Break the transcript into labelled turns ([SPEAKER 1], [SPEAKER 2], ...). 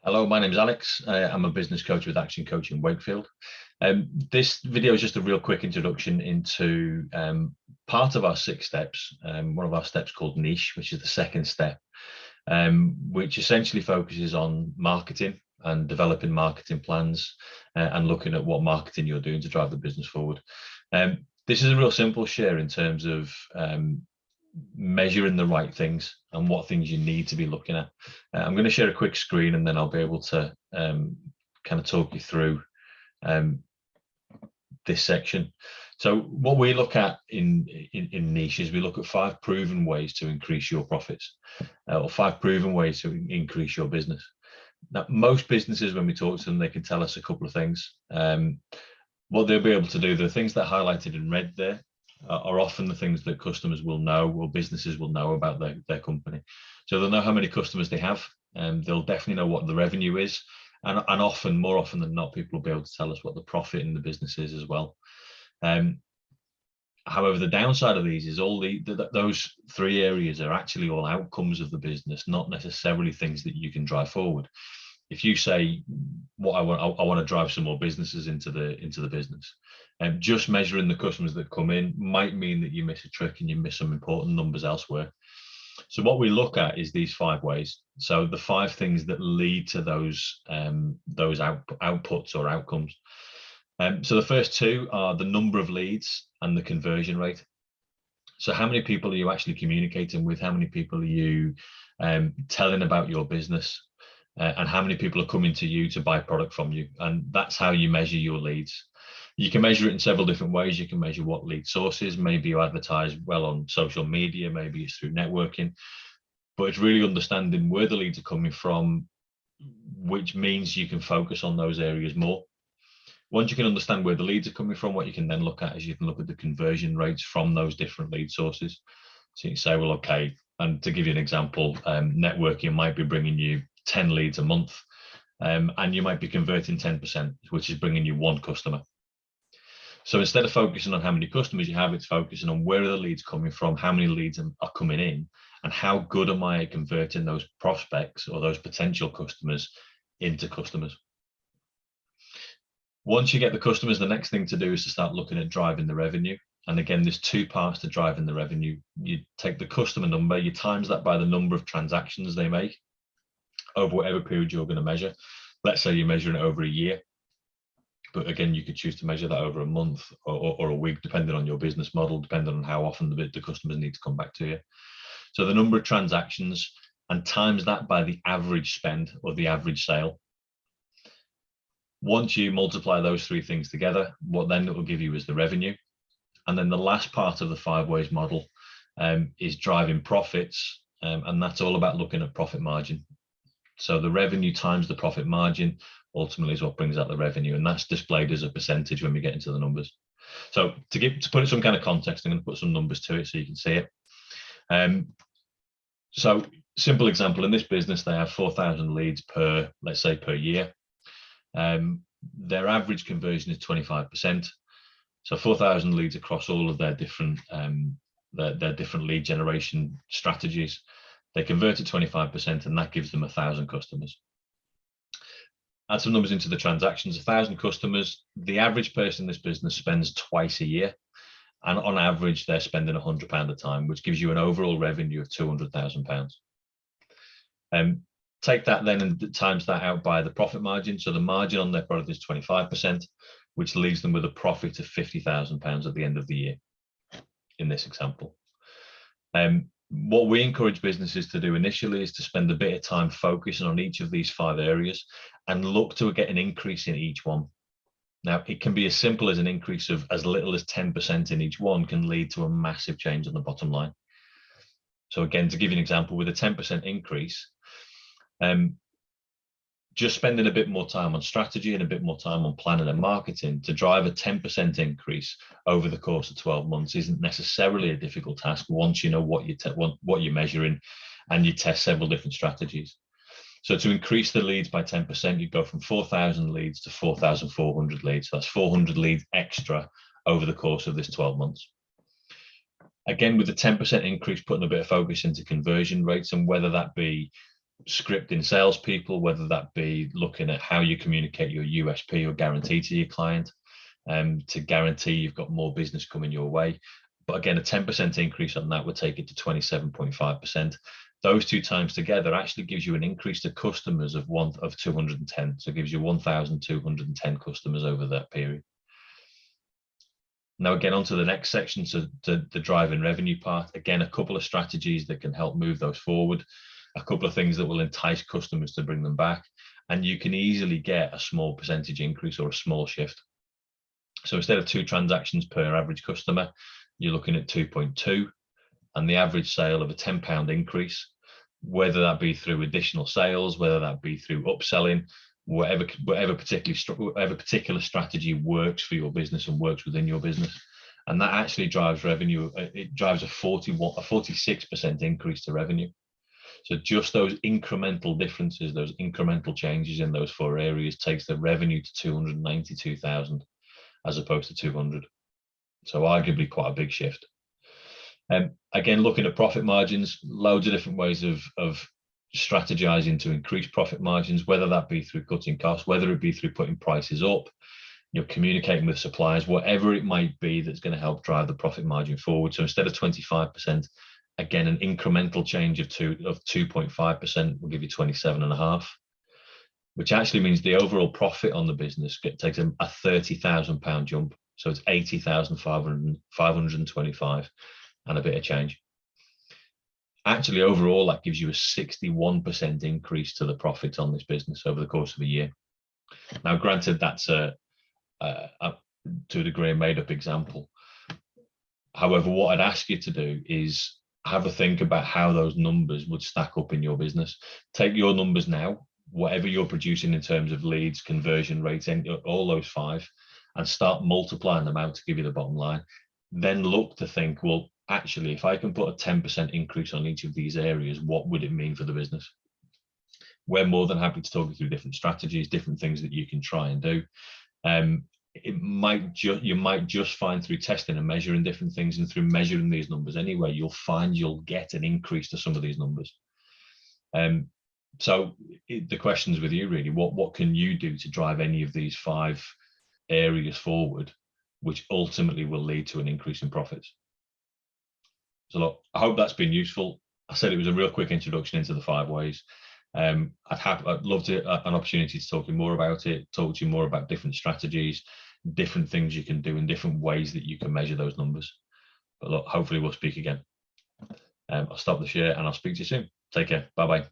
[SPEAKER 1] Hello, my name is Alex. I'm a business coach with Action Coaching Wakefield. This video is just a real quick introduction into part of our 6 steps, one of our steps called niche, which is the second step, which essentially focuses on marketing and developing marketing plans and looking at what marketing you're doing to drive the business forward. This is a real simple share in terms of measuring the right things and what things you need to be looking at. I'm going to share a quick screen and then I'll be able to kind of talk you through this section. So what we look at in niche is we look at 5 proven ways to increase your profits or 5 proven ways to increase your business. Now, most businesses, when we talk to them, they can tell us a couple of things. What they'll be able to do, the things that are highlighted in red there, are often the things that customers will know or businesses will know about their company. So they'll know how many customers they have, and they'll definitely know what the revenue is. And often, more often than not, people will be able to tell us what the profit in the business is as well. However, the downside of these is those 3 areas are actually all outcomes of the business, not necessarily things that you can drive forward. If you say, I want to drive some more businesses into the business, and just measuring the customers that come in might mean that you miss a trick and you miss some important numbers elsewhere. So what we look at is these 5 ways. So the 5 things that lead to those outputs or outcomes. So the first 2 are the number of leads and the conversion rate. So how many people are you actually communicating with? How many people are you telling about your business? And how many people are coming to you to buy product from you? And that's how you measure your leads. You can measure it in several different ways. You can measure what lead sources. Maybe you advertise well on social media. Maybe it's through networking. But it's really understanding where the leads are coming from, which means you can focus on those areas more. Once you can understand where the leads are coming from, what you can then look at is you can look at the conversion rates from those different lead sources. So you can say, well, okay, and to give you an example, networking might be bringing you 10 leads a month, and you might be converting 10%, which is bringing you 1 customer. So instead of focusing on how many customers you have, it's focusing on where are the leads coming from, how many leads are coming in, and how good am I at converting those prospects or those potential customers into customers. Once you get the customers, the next thing to do is to start looking at driving the revenue. And again, there's 2 parts to driving the revenue. You take the customer number, you times that by the number of transactions they make over whatever period you're going to measure. Let's say you're measuring it over a year, but again, you could choose to measure that over a month or a week, depending on your business model, depending on how often the customers need to come back to you. So the number of transactions, and times that by the average spend or the average sale. Once you multiply those 3 things together, what then it will give you is the revenue. And then the last part of the 5 ways model is driving profits, and that's all about looking at profit margin. So the revenue times the profit margin ultimately is what brings out the revenue, and that's displayed as a percentage when we get into the numbers. So to put it some kind of context, I'm going to put some numbers to it so you can see it. So simple example, in this business, they have 4,000 leads per year. Their average conversion is 25%. So 4,000 leads across all of their different lead generation strategies. They convert at 25%, and that gives them 1,000 customers. Add some numbers into the transactions. 1,000 customers. The average person in this business spends twice a year, and on average, they're spending £100 a time, which gives you an overall revenue of £200,000. Take that then and times that out by the profit margin. So the margin on their product is 25%, which leaves them with a profit of £50,000 at the end of the year, in this example. What we encourage businesses to do initially is to spend a bit of time focusing on each of these 5 areas and look to get an increase in each one. Now, it can be as simple as an increase of as little as 10% in each one can lead to a massive change on the bottom line. So again, to give you an example, with a 10% increase, just spending a bit more time on strategy and a bit more time on planning and marketing to drive a 10% increase over the course of 12 months isn't necessarily a difficult task once you know what you're measuring and you test several different strategies. So to increase the leads by 10%, you go from 4,000 leads to 4,400 leads. So that's 400 leads extra over the course of this 12 months. Again, with the 10% increase, putting a bit of focus into conversion rates and whether that be scripting salespeople, whether that be looking at how you communicate your USP or guarantee to your client, to guarantee you've got more business coming your way. But again, a 10% increase on that would take it to 27.5%. Those two times together actually gives you an increase to customers of 210. So it gives you 1,210 customers over that period. Now, again, on to the next section, so the driving revenue part. Again, a couple of strategies that can help move those forward, a couple of things that will entice customers to bring them back, and you can easily get a small percentage increase or a small shift. So instead of 2 transactions per average customer, you're looking at 2.2, and the average sale of a £10 increase, whether that be through additional sales, whether that be through upselling, whatever particular strategy works for your business and works within your business. And that actually drives revenue. It drives a 46% increase to revenue. So just those incremental differences, those incremental changes in those 4 areas takes the revenue to 292,000 as opposed to 200. So arguably quite a big shift. Again, looking at profit margins, loads of different ways of strategizing to increase profit margins, whether that be through cutting costs, whether it be through putting prices up, communicating with suppliers, whatever it might be that's going to help drive the profit margin forward. So instead of 25%, again, an incremental change of 2.5% will give you 27.5, which actually means the overall profit on the business takes a £30,000 jump. So it's 80,525 and a bit of change. Actually, overall, that gives you a 61% increase to the profits on this business over the course of a year. Now, granted, that's to a degree a made-up example. However, what I'd ask you to do is have a think about how those numbers would stack up in your business. Take your numbers now, whatever you're producing in terms of leads, conversion rates, and all those 5, and start multiplying them out to give you the bottom line. Then look to think, well, actually, if I can put a 10% increase on each of these areas, what would it mean for the business? We're more than happy to talk you through different strategies, different things that you can try and do. You might just find through testing and measuring different things, and through measuring these numbers anyway, you'll find you'll get an increase to some of these numbers. So the question's with you really. What can you do to drive any of these 5 areas forward, which ultimately will lead to an increase in profits? So look, I hope that's been useful. I said it was a real quick introduction into the 5 ways. I'd love an opportunity to talk to you more about it, talk to you more about different strategies, different things you can do, and different ways that you can measure those numbers. But look, hopefully we'll speak again. I'll stop the share and I'll speak to you soon. Take care. Bye-bye.